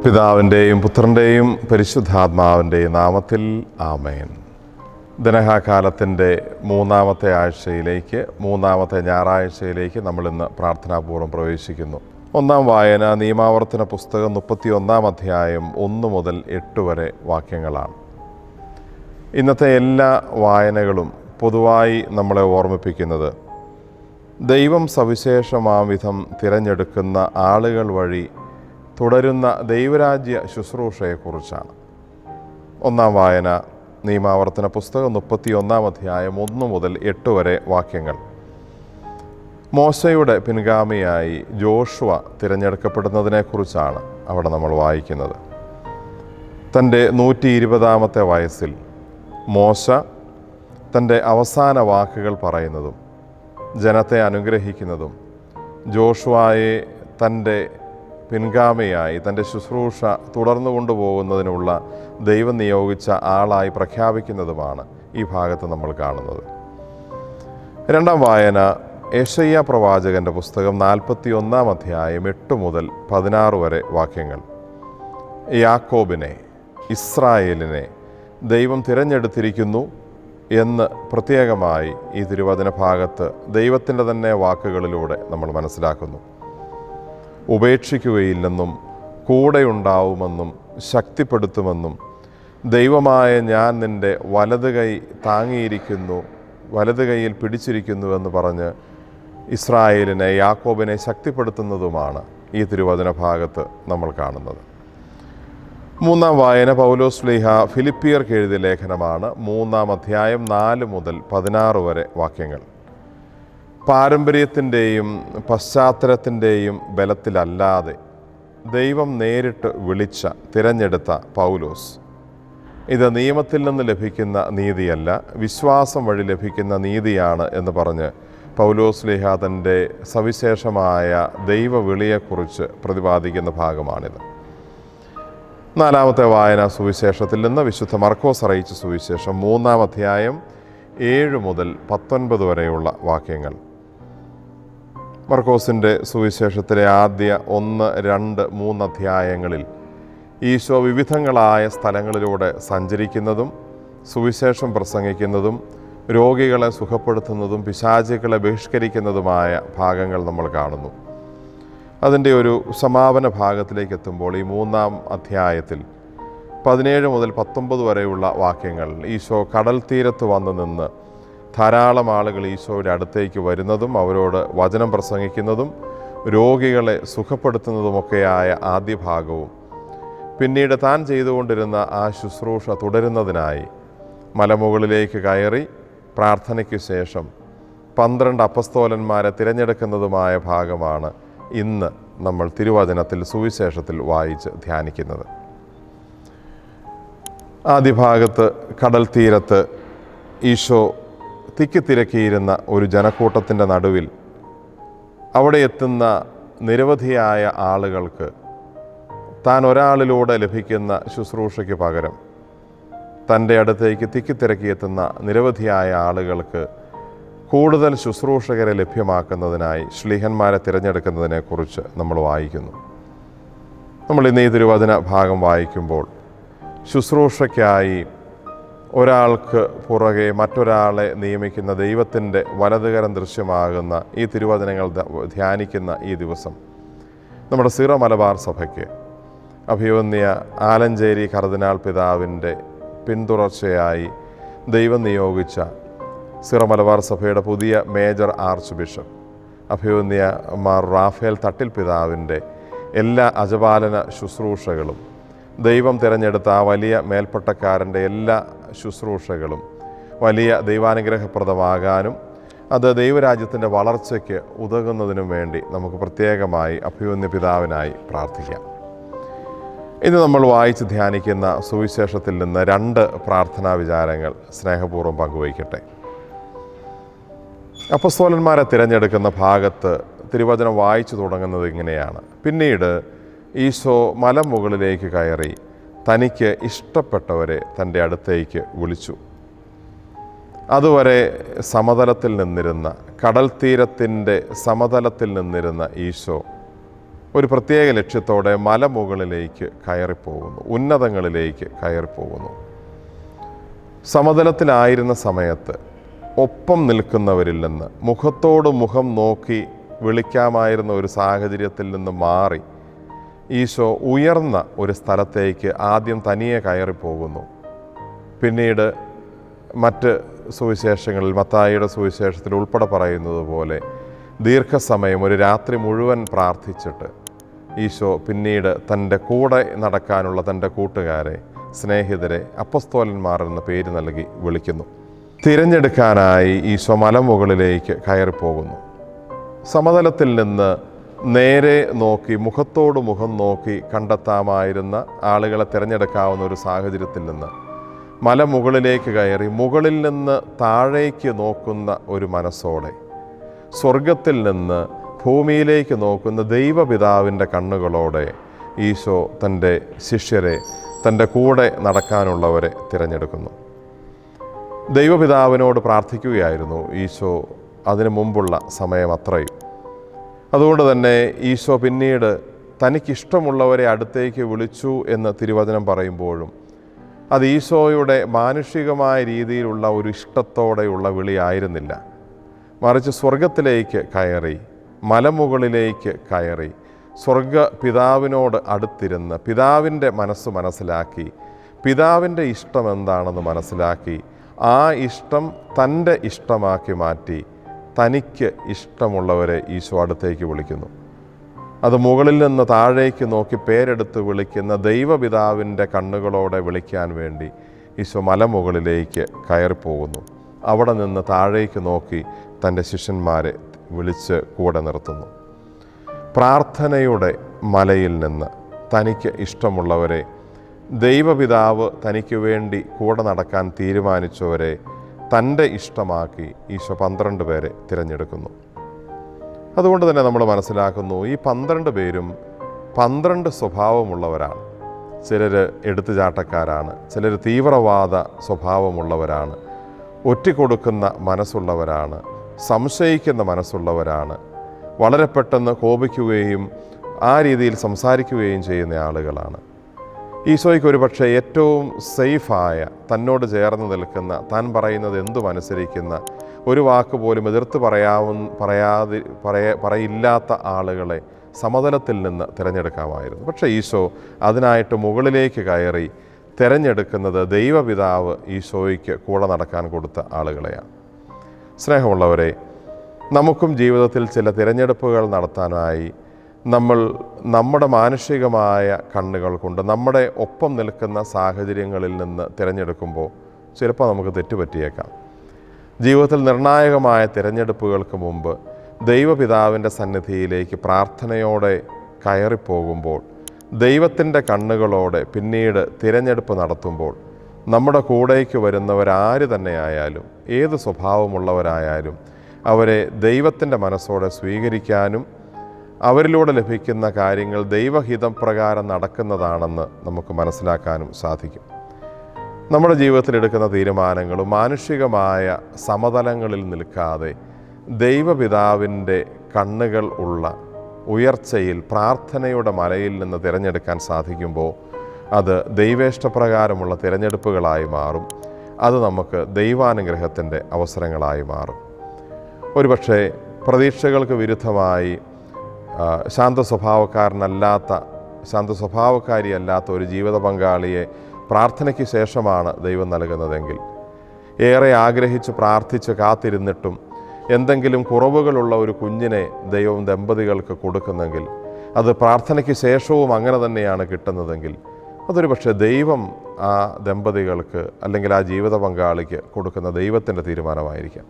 പിതാവിൻ്റെയും പുത്രൻ്റെയും പരിശുദ്ധാത്മാവിൻ്റെയും നാമത്തിൽ ആമേൻ. ദിനഹാകാലത്തിൻ്റെ മൂന്നാമത്തെ ആഴ്ചയിലേക്ക്, മൂന്നാമത്തെ ഞായറാഴ്ചയിലേക്ക് നമ്മളിന്ന് പ്രാർത്ഥനാപൂർവ്വം പ്രവേശിക്കുന്നു. ഒന്നാം വായന നിയമാവർത്തന പുസ്തകം 31 അധ്യായം 1 മുതൽ 8 വരെ വാക്യങ്ങളാണ്. ഇന്നത്തെ എല്ലാ വായനകളും പൊതുവായി നമ്മളെ ഓർമ്മിപ്പിക്കുന്നത് ദൈവം സവിശേഷമാം വിധം തിരഞ്ഞെടുക്കുന്ന ആളുകൾ വഴി തുടരുന്ന ദൈവരാജ്യ ശുശ്രൂഷയെക്കുറിച്ചാണ്. ഒന്നാം വായന നിയമാവർത്തന പുസ്തകം 31 അധ്യായം 1 മുതൽ 8 വരെ വാക്യങ്ങൾ. മോശയുടെ പിൻഗാമിയായി ജോഷുവ തിരഞ്ഞെടുക്കപ്പെടുന്നതിനെക്കുറിച്ചാണ് അവിടെ നമ്മൾ വായിക്കുന്നത്. തൻ്റെ 120-ാമത്തെ വയസ്സിൽ മോശ തൻ്റെ അവസാന വാക്കുകൾ പറയുന്നതും ജനത്തെ അനുഗ്രഹിക്കുന്നതും ജോഷുവയെ തൻ്റെ പിൻഗാമിയായി തൻ്റെ ശുശ്രൂഷ തുടർന്നു കൊണ്ടുപോകുന്നതിനുള്ള ദൈവം നിയോഗിച്ച ആളായി പ്രഖ്യാപിക്കുന്നതുമാണ് ഈ ഭാഗത്ത് നമ്മൾ കാണുന്നത്. രണ്ടാം വായന യെശയ്യാ പ്രവാചകൻ്റെ പുസ്തകം 41 അധ്യായം 8 മുതൽ 16 വരെ വാക്യങ്ങൾ. യാക്കോബിനെ, ഇസ്രായേലിനെ ദൈവം തിരഞ്ഞെടുത്തിരിക്കുന്നു എന്ന് പ്രത്യേകമായി ഈ തിരുവചന ഭാഗത്ത് ദൈവത്തിൻ്റെ തന്നെ വാക്കുകളിലൂടെ നമ്മൾ മനസ്സിലാക്കുന്നു. ഉപേക്ഷിക്കുകയില്ലെന്നും കൂടെയുണ്ടാവുമെന്നും ശക്തിപ്പെടുത്തുമെന്നും ദൈവമായ ഞാൻ നിൻ്റെ വലത് കൈ താങ്ങിയിരിക്കുന്നു, വലത് കൈയിൽ പിടിച്ചിരിക്കുന്നുവെന്ന് പറഞ്ഞ് ഇസ്രായേലിനെ, യാക്കോബിനെ ശക്തിപ്പെടുത്തുന്നതുമാണ് ഈ തിരുവചന ഭാഗത്ത് നമ്മൾ കാണുന്നത്. മൂന്നാം വായന പൗലോസ് ശ്ലീഹ ഫിലിപ്പിയർക്ക് എഴുതിയ ലേഖനമാണ്. 3-ാം അധ്യായം 4 മുതൽ 16 വരെ വാക്യങ്ങൾ. പാരമ്പര്യത്തിൻ്റെയും പശ്ചാത്തലത്തിൻ്റെയും ബലത്തിലല്ലാതെ ദൈവം നേരിട്ട് വിളിച്ച, തിരഞ്ഞെടുത്ത പൗലോസ്, ഇത് നിയമത്തിൽ നിന്ന് ലഭിക്കുന്ന നീതിയല്ല, വിശ്വാസം വഴി ലഭിക്കുന്ന നീതിയാണ് എന്ന് പറഞ്ഞ് പൗലോസ് ശ്ലീഹ തൻ്റെ സവിശേഷമായ ദൈവവിളിയെക്കുറിച്ച് പ്രതിപാദിക്കുന്ന ഭാഗമാണിത്. 4-ാമത്തെ വായന സുവിശേഷത്തിൽ നിന്ന് വിശുദ്ധ മർക്കോസ് അറിയിച്ച സുവിശേഷം 3-ാം അധ്യായം 7 മുതൽ 19 വരെയുള്ള വാക്യങ്ങൾ. മർക്കോസിൻ്റെ സുവിശേഷത്തിലെ ആദ്യ 1, 2, 3 അധ്യായങ്ങളിൽ ഈശോ വിവിധങ്ങളായ സ്ഥലങ്ങളിലൂടെ സഞ്ചരിക്കുന്നതും സുവിശേഷം പ്രസംഗിക്കുന്നതും രോഗികളെ സുഖപ്പെടുത്തുന്നതും പിശാചുക്കളെ ബഹിഷ്കരിക്കുന്നതുമായ ഭാഗങ്ങൾ നമ്മൾ കാണുന്നു. അതിൻ്റെ ഒരു സമാപന ഭാഗത്തിലേക്ക് എത്തുമ്പോൾ ഈ 3-ാം അധ്യായത്തിൽ 17 മുതൽ 19 വരെയുള്ള വാക്യങ്ങൾ ഈശോ കടൽ തീരത്ത് വന്ന് നിന്ന് ധാരാളം ആളുകൾ ഈശോയുടെ അടുത്തേക്ക് വരുന്നതും അവരോട് വചനം പ്രസംഗിക്കുന്നതും രോഗികളെ സുഖപ്പെടുത്തുന്നതുമൊക്കെയായ ആദ്യ ഭാഗവും, പിന്നീട് താൻ ചെയ്തുകൊണ്ടിരുന്ന ആ ശുശ്രൂഷ തുടരുന്നതിനായി മലമുകളിലേക്ക് കയറി പ്രാർത്ഥനയ്ക്ക് ശേഷം 12 അപ്പസ്തോലന്മാരെ തിരഞ്ഞെടുക്കുന്നതുമായ ഭാഗമാണ് ഇന്ന് നമ്മൾ തിരുവചനത്തിൽ, സുവിശേഷത്തിൽ വായിച്ച് ധ്യാനിക്കുന്നത്. ആദ്യ ഭാഗത്ത് കടൽ തീരത്ത് ഈശോ തിക്കിത്തിരക്കിയിരുന്ന ഒരു ജനക്കൂട്ടത്തിൻ്റെ നടുവിൽ അവിടെ എത്തുന്ന നിരവധിയായ ആളുകൾക്ക് താൻ ഒരാളിലൂടെ ലഭിക്കുന്ന ശുശ്രൂഷയ്ക്ക് പകരം തൻ്റെ അടുത്തേക്ക് തിക്കിത്തിരക്കിയെത്തുന്ന നിരവധിയായ ആളുകൾക്ക് കൂടുതൽ ശുശ്രൂഷകരെ ലഭ്യമാക്കുന്നതിനായി ശ്ലീഹന്മാരെ തിരഞ്ഞെടുക്കുന്നതിനെക്കുറിച്ച് നമ്മൾ വായിക്കുന്നു. നമ്മൾ ഇന്ന് ഈ തിരുവചന ഭാഗം വായിക്കുമ്പോൾ ശുശ്രൂഷയ്ക്കായി ഒരാൾക്ക് പുറകെ മറ്റൊരാളെ നിയമിക്കുന്ന ദൈവത്തിൻ്റെ വലതുകരം ദൃശ്യമാകുന്ന ഈ തിരുവചനങ്ങൾ ധ്യാനിക്കുന്ന ഈ ദിവസം നമ്മുടെ സീറോ മലബാർ സഭയ്ക്ക് അഭിവന്യ ആലഞ്ചേരി കർദിനാൾ പിതാവിൻ്റെ പിന്തുടർച്ചയായി ദൈവം നിയോഗിച്ച സീറോ മലബാർ സഭയുടെ പുതിയ മേജർ ആർച്ച് ബിഷപ്പ് അഭിവന്യ മാർ റാഫേൽ തട്ടിൽ പിതാവിൻ്റെ എല്ലാ അജപാലന ശുശ്രൂഷകളും, ദൈവം തിരഞ്ഞെടുത്ത ആ വലിയ മേൽപ്പട്ടക്കാരൻ്റെ എല്ലാ ശുശ്രൂഷകളും വലിയ ദൈവാനുഗ്രഹപ്രദമാകാനും അത് ദൈവരാജ്യത്തിൻ്റെ വളർച്ചയ്ക്ക് ഉതകുന്നതിനും വേണ്ടി നമുക്ക് പ്രത്യേകമായി അഭിവന്യ പിതാവിനായി പ്രാർത്ഥിക്കാം. ഇന്ന് നമ്മൾ വായിച്ച് ധ്യാനിക്കുന്ന സുവിശേഷത്തിൽ നിന്ന് 2 പ്രാർത്ഥനാ വിചാരങ്ങൾ സ്നേഹപൂർവ്വം പങ്കുവയ്ക്കട്ടെ. അപ്പസ്തോലന്മാരെ തിരഞ്ഞെടുക്കുന്ന ഭാഗത്ത് തിരുവചനം വായിച്ചു തുടങ്ങുന്നത് ഇങ്ങനെയാണ്. പിന്നീട് ഈശോ മലമുകളിലേക്ക് കയറി തനിക്ക് ഇഷ്ടപ്പെട്ടവരെ തൻ്റെ അടുത്തേക്ക് വിളിച്ചു. അതുവരെ സമതലത്തിൽ നിന്നിരുന്ന, കടൽ തീരത്തിൻ്റെ സമതലത്തിൽ നിന്നിരുന്ന ഈശോ ഒരു പ്രത്യേക ലക്ഷ്യത്തോടെ മലമുകളിലേക്ക് കയറിപ്പോകുന്നു, ഉന്നതങ്ങളിലേക്ക് കയറിപ്പോകുന്നു. സമതലത്തിലായിരുന്ന സമയത്ത് ഒപ്പം നിൽക്കുന്നവരിൽ നിന്ന്, മുഖത്തോട് മുഖം നോക്കി വിളിക്കാമായിരുന്ന ഒരു സാഹചര്യത്തിൽ നിന്ന് മാറി ഈശോ ഉയർന്ന ഒരു സ്ഥലത്തേക്ക് ആദ്യം തനിയെ കയറിപ്പോകുന്നു. പിന്നീട് മറ്റ് സുവിശേഷങ്ങളിൽ, മത്തായിയുടെ സുവിശേഷത്തിൽ ഉൾപ്പെടെ പറയുന്നത് പോലെ ദീർഘസമയം, ഒരു രാത്രി മുഴുവൻ പ്രാർത്ഥിച്ചിട്ട് ഈശോ പിന്നീട് തൻ്റെ കൂടെ നടക്കാനുള്ള തൻ്റെ കൂട്ടുകാരെ, സ്നേഹിതരെ അപ്പസ്തോലന്മാർ എന്ന പേര് നൽകി വിളിക്കുന്നു. തിരഞ്ഞെടുക്കാനായി ഈശോ മലമുകളിലേക്ക് കയറിപ്പോകുന്നു. സമതലത്തിൽ നിന്ന് നേരെ നോക്കി, മുഖത്തോട് മുഖം നോക്കി കണ്ടെത്താമായിരുന്ന ആളുകളെ തിരഞ്ഞെടുക്കാവുന്ന ഒരു സാഹചര്യത്തിൽ നിന്ന് മലമുകളിലേക്ക് കയറി മുകളിൽ നിന്ന് താഴേക്ക് നോക്കുന്ന ഒരു മനസ്സോടെ, സ്വർഗത്തിൽ നിന്ന് ഭൂമിയിലേക്ക് നോക്കുന്ന ദൈവപിതാവിൻ്റെ കണ്ണുകളോടെ ഈശോ തൻ്റെ ശിഷ്യരെ, തൻ്റെ കൂടെ നടക്കാനുള്ളവരെ തിരഞ്ഞെടുക്കുന്നു. ദൈവപിതാവിനോട് പ്രാർത്ഥിക്കുകയായിരുന്നു ഈശോ അതിനു മുമ്പുള്ള സമയം അത്രയും. അതുകൊണ്ട് തന്നെ ഈശോ പിന്നീട് തനിക്കിഷ്ടമുള്ളവരെ അടുത്തേക്ക് വിളിച്ചു എന്ന് തിരുവചനം പറയുമ്പോഴും അത് ഈശോയുടെ മാനുഷികമായ രീതിയിലുള്ള ഒരു ഇഷ്ടത്തോടെയുള്ള വിളിയായിരുന്നില്ല. മറിച്ച് സ്വർഗത്തിലേക്ക് കയറി, മലമുകളിലേക്ക് കയറി, സ്വർഗ പിതാവിനോട് അടുത്തിരുന്ന് പിതാവിൻ്റെ മനസ്സ് മനസ്സിലാക്കി, പിതാവിൻ്റെ ഇഷ്ടം എന്താണെന്ന് മനസ്സിലാക്കി, ആ ഇഷ്ടം തൻ്റെ ഇഷ്ടമാക്കി മാറ്റി തനിക്ക് ഇഷ്ടമുള്ളവരെ ഈശോ അടുത്തേക്ക് വിളിക്കുന്നു. അത് മുകളിൽ നിന്ന് താഴേക്ക് നോക്കി പേരെടുത്ത് വിളിക്കുന്ന ദൈവപിതാവിൻ്റെ കണ്ണുകളോടെ വിളിക്കാൻ വേണ്ടി ഈശോ മലമുകളിലേക്ക് കയറിപ്പോകുന്നു. അവിടെ നിന്ന് താഴേക്ക് നോക്കി തൻ്റെ ശിഷ്യന്മാരെ വിളിച്ച് കൂടെ നിർത്തുന്നു. പ്രാർത്ഥനയുടെ മലയിൽ നിന്ന് തനിക്ക് ഇഷ്ടമുള്ളവരെ, ദൈവപിതാവ് തനിക്ക് വേണ്ടി കൂടെ നടക്കാൻ തീരുമാനിച്ചവരെ തൻ്റെ ഇഷ്ടമാക്കി ഈശോ 12 പേരെ തിരഞ്ഞെടുക്കുന്നു. അതുകൊണ്ട് തന്നെ നമ്മൾ മനസ്സിലാക്കുന്നു, ഈ 12 പേരും 12 സ്വഭാവമുള്ളവരാണ്. ചിലർ എടുത്തുചാട്ടക്കാരാണ്, ചിലർ തീവ്രവാദ സ്വഭാവമുള്ളവരാണ്, ഒറ്റിക്കൊടുക്കുന്ന മനസ്സുള്ളവരാണ്, സംശയിക്കുന്ന മനസ്സുള്ളവരാണ്, വളരെ പെട്ടെന്ന് കോപിക്കുകയും ആ രീതിയിൽ സംസാരിക്കുകയും ചെയ്യുന്ന ആളുകളാണ്. ഈശോയ്ക്ക് ഒരുപക്ഷെ ഏറ്റവും സേഫായ, തന്നോട് ചേർന്ന് നിൽക്കുന്ന, താൻ പറയുന്നത് എന്തും അനുസരിക്കുന്ന, ഒരു വാക്ക് പോലും എതിർത്ത് പറയില്ലാത്ത ആളുകളെ സമതലത്തിൽ നിന്ന് തിരഞ്ഞെടുക്കാമായിരുന്നു. പക്ഷേ ഈശോ അതിനായിട്ട് മുകളിലേക്ക് കയറി തിരഞ്ഞെടുക്കുന്നത് ദൈവപിതാവ് ഈശോയ്ക്ക് കൂടെ നടക്കാൻ കൊടുത്ത ആളുകളെയാണ്. സ്നേഹമുള്ളവരെ, നമുക്കും ജീവിതത്തിൽ ചില തിരഞ്ഞെടുപ്പുകൾ നടത്താനായി നമ്മൾ നമ്മുടെ മാനുഷികമായ കണ്ണുകൾ കൊണ്ട് നമ്മുടെ ഒപ്പം നിൽക്കുന്ന സാഹചര്യങ്ങളിൽ നിന്ന് തിരഞ്ഞെടുക്കുമ്പോൾ ചിലപ്പോൾ നമുക്ക് തെറ്റുപറ്റിയേക്കാം. ജീവിതത്തിൽ നിർണായകമായ തിരഞ്ഞെടുപ്പുകൾക്ക് മുമ്പ് ദൈവപിതാവിൻ്റെ സന്നിധിയിലേക്ക് പ്രാർത്ഥനയോടെ കയറിപ്പോകുമ്പോൾ, ദൈവത്തിൻ്റെ കണ്ണുകളോടെ പിന്നീട് തിരഞ്ഞെടുപ്പ് നടത്തുമ്പോൾ, നമ്മുടെ കൂടേക്ക് വരുന്നവരാര് തന്നെയായാലും, ഏത് സ്വഭാവമുള്ളവരായാലും അവരെ ദൈവത്തിൻ്റെ മനസ്സോടെ സ്വീകരിക്കാനും അവരിലൂടെ ലഭിക്കുന്ന കാര്യങ്ങൾ ദൈവഹിതം പ്രകാരം നടക്കുന്നതാണെന്ന് നമുക്ക് മനസ്സിലാക്കാനും സാധിക്കും. നമ്മുടെ ജീവിതത്തിൽ എടുക്കുന്ന തീരുമാനങ്ങളും മാനുഷികമായ സമതലങ്ങളിൽ നിൽക്കാതെ ദൈവപിതാവിൻ്റെ കണ്ണുകൾ ഉള്ള ഉയർച്ചയിൽ പ്രാർത്ഥനയുടെ മലയിൽ നിന്ന് തിരഞ്ഞെടുക്കാൻ സാധിക്കുമ്പോൾ അത് ദൈവേഷ്ടപ്രകാരമുള്ള തിരഞ്ഞെടുപ്പുകളായി മാറും. അത് നമുക്ക് ദൈവാനുഗ്രഹത്തിൻ്റെ അവസരങ്ങളായി മാറും. ഒരുപക്ഷെ പ്രതീക്ഷകൾക്ക് വിരുദ്ധമായി ശാന്തസ്വഭാവക്കാരിയല്ലാത്ത ഒരു ജീവിത പങ്കാളിയെ പ്രാർത്ഥനയ്ക്ക് ശേഷമാണ് ദൈവം നൽകുന്നതെങ്കിൽ, ഏറെ ആഗ്രഹിച്ച് പ്രാർത്ഥിച്ച് കാത്തിരുന്നിട്ടും എന്തെങ്കിലും കുറവുകളുള്ള ഒരു കുഞ്ഞിനെ ദൈവം ദമ്പതികൾക്ക് കൊടുക്കുന്നെങ്കിൽ, അത് പ്രാർത്ഥനയ്ക്ക് ശേഷവും അങ്ങനെ തന്നെയാണ് കിട്ടുന്നതെങ്കിൽ, അതൊരു പക്ഷേ ദൈവം ആ ദമ്പതികൾക്ക് അല്ലെങ്കിൽ ആ ജീവിത പങ്കാളിക്ക് കൊടുക്കുന്ന ദൈവത്തിൻ്റെ തീരുമാനമായിരിക്കാം.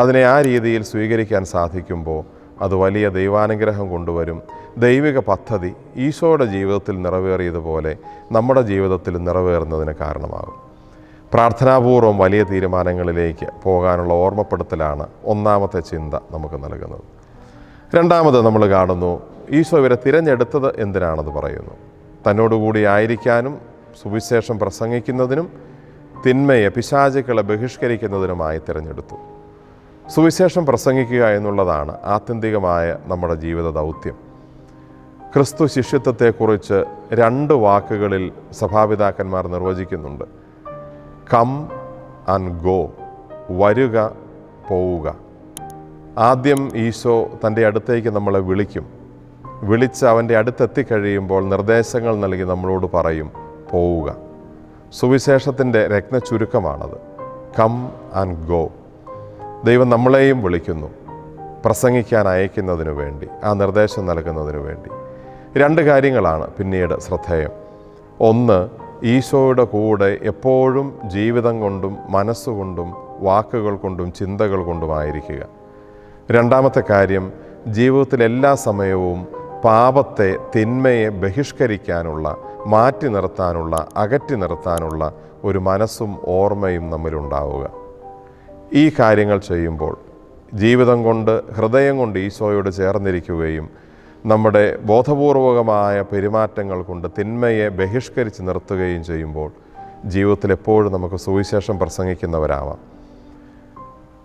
അതിനെ ആ രീതിയിൽ സ്വീകരിക്കാൻ സാധിക്കുമ്പോൾ അത് വലിയ ദൈവാനുഗ്രഹം കൊണ്ടുവരും. ദൈവിക പദ്ധതി ഈശോയുടെ ജീവിതത്തിൽ നിറവേറിയതുപോലെ നമ്മുടെ ജീവിതത്തിൽ നിറവേറുന്നതിന് കാരണമാകും. പ്രാർത്ഥനാപൂർവം വലിയ തീരുമാനങ്ങളിലേക്ക് പോകാനുള്ള ഓർമ്മപ്പെടുത്തലാണ് ഒന്നാമത്തെ ചിന്ത നമുക്ക് നൽകുന്നത്. രണ്ടാമത് നമ്മൾ കാണുന്നു, ഈശോ ഇവരെ തിരഞ്ഞെടുത്തത് എന്തിനാണെന്ന് പറയുന്നു. തന്നോടുകൂടി ആയിരിക്കാനും സുവിശേഷം പ്രസംഗിക്കുന്നതിനും തിന്മയെ, പിശാചുക്കളെ ബഹിഷ്കരിക്കുന്നതിനുമായി തിരഞ്ഞെടുത്തു. സുവിശേഷം പ്രസംഗിക്കുക എന്നുള്ളതാണ് ആത്യന്തികമായ നമ്മുടെ ജീവിത ദൗത്യം. ക്രിസ്തു ശിഷ്യത്വത്തെക്കുറിച്ച് 2 വാക്കുകളിൽ സഭാപിതാക്കന്മാർ നിർവചിക്കുന്നുണ്ട്. കം ആൻഡ് ഗോ, വരുക, പോവുക. ആദ്യം ഈശോ തൻ്റെ അടുത്തേക്ക് നമ്മളെ വിളിക്കും. വിളിച്ച് അവൻ്റെ അടുത്തെത്തിക്കഴിയുമ്പോൾ നിർദ്ദേശങ്ങൾ നൽകി നമ്മളോട് പറയും, പോവുക. സുവിശേഷത്തിൻ്റെ രത്നചുരുക്കമാണത്. Come and go. ദൈവം നമ്മളെയും വിളിക്കുന്നു പ്രസംഗിക്കാൻ അയക്കുന്നതിനു വേണ്ടി, ആ നിർദ്ദേശം നൽകുന്നതിനു വേണ്ടി. 2 കാര്യങ്ങളാണ് പിന്നീട് ശ്രദ്ധേയം. ഒന്ന്, ഈശോയുടെ കൂടെ എപ്പോഴും ജീവിതം കൊണ്ടും മനസ്സുകൊണ്ടും വാക്കുകൾ കൊണ്ടും ചിന്തകൾ കൊണ്ടുമായിരിക്കുക. 2ാമത്തെ കാര്യം, ജീവിതത്തിൽ എല്ലാ സമയവും പാപത്തെ, തിന്മയെ ബഹിഷ്കരിക്കാനുള്ള, മാറ്റി നിർത്താനുള്ള, അകറ്റി നിർത്താനുള്ള ഒരു മനസ്സും ഓർമ്മയും നമ്മിലുണ്ടാവുക. ഈ കാര്യങ്ങൾ ചെയ്യുമ്പോൾ ജീവിതം കൊണ്ട്, ഹൃദയം കൊണ്ട് ഈശോയോട് ചേർന്നിരിക്കുകയും നമ്മുടെ ബോധപൂർവകമായ പെരുമാറ്റങ്ങൾ കൊണ്ട് തിന്മയെ ബഹിഷ്കരിച്ച് നിർത്തുകയും ചെയ്യുമ്പോൾ ജീവിതത്തിൽ എപ്പോഴും നമുക്ക് സുവിശേഷം പ്രസംഗിക്കുന്നവരാവാം.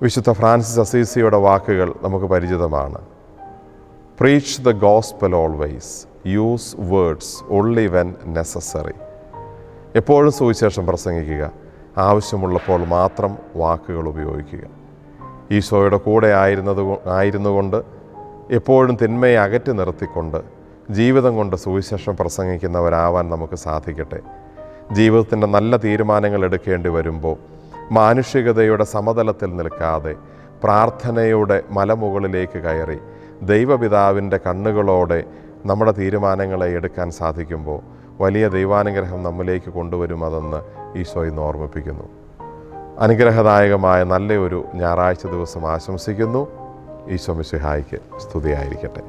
വിശുദ്ധ ഫ്രാൻസിസ് അസീസിയുടെ വാക്കുകൾ നമുക്ക് പരിചിതമാണ്. Preach the gospel always, use words only when necessary. എപ്പോഴും സുവിശേഷം പ്രസംഗിക്കുക, ആവശ്യമുള്ളപ്പോൾ മാത്രം വാക്കുകൾ ഉപയോഗിക്കുക. ഈശോയുടെ കൂടെ ആയിരുന്നുകൊണ്ട് എപ്പോഴും തിന്മയെ അകറ്റി നിർത്തിക്കൊണ്ട് ജീവിതം കൊണ്ട് സുവിശേഷം പ്രസംഗിക്കുന്നവരാവാൻ നമുക്ക് സാധിക്കട്ടെ. ജീവിതത്തിൻ്റെ നല്ല തീരുമാനങ്ങൾ എടുക്കേണ്ടി വരുമ്പോൾ മാനുഷികതയുടെ സമതലത്തിൽ നിൽക്കാതെ പ്രാർത്ഥനയുടെ മലമുകളിലേക്ക് കയറി ദൈവപിതാവിൻ്റെ കണ്ണുകളോടെ നമ്മുടെ തീരുമാനങ്ങളെ എടുക്കാൻ സാധിക്കുമ്പോൾ വലിയ ദൈവാനുഗ്രഹം നമ്മിലേക്ക് കൊണ്ടുവരുമതെന്ന് ഈശോ ഇന്ന് ഓർമ്മിപ്പിക്കുന്നു. അനുഗ്രഹദായകമായ നല്ലൊരു ഞായറാഴ്ച ദിവസം ആശംസിക്കുന്നു. ഈശോ മിശിഹായ്ക്ക് സ്തുതിയായിരിക്കട്ടെ.